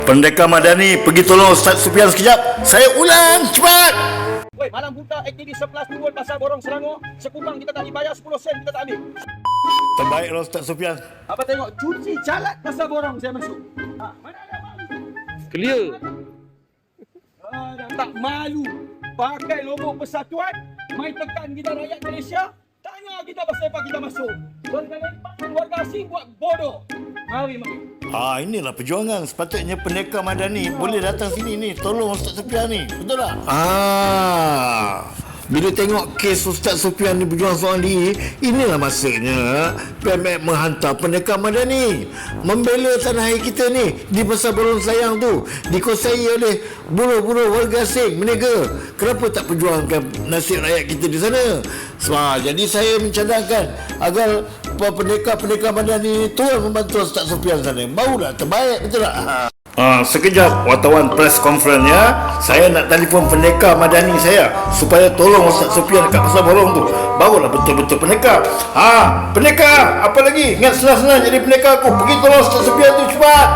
Pendekar Madani, pergi tolong Ustaz Sufian sekejap. Saya ulang, cepat. Woi, malam buta aktiviti 11 turun pasal borong Selangor. Sekurang kita tak dibayar 10 sen, kita tak ambil. Terbaiklah Ustaz Sufian. Apa tengok, cuci calat pasal borong saya masuk. Mana ada malu? Clear. Tak malu. Pakai logo persatuan, mai tekan kita rakyat Malaysia. Tanya kita pasal apa kita masuk. Warga asing buat bodoh. Mari. Inilah perjuangan. Sepatutnya pendekar Madani boleh datang sini ni, tolong Ustaz Sufian ni. Betul tak? Bila tengok kes Ustaz Sufian ni berjuang soal diri, inilah masanya PMF menghantar pendekar Madani membela tanah air kita ni di Pasar Borong Sayang tu, dikuasai oleh buruh-buruh warga asing menega. Kenapa tak perjuangkan nasib rakyat kita di sana? Jadi saya mencadangkan agar pendekar-pendekar Madani turun membantu Ustaz Sufian sana. Barulah terbaik, betul tak? Sekejap wartawan press conference ya. Saya nak telefon pendekar Madani saya supaya tolong Ustaz Sufian dekat Pasar Borong tu. Barulah betul-betul pendekar. Pendekar, apa lagi? Ingat senang-senang jadi pendekar aku. Pergi tolong Ustaz Sufian tu cepat.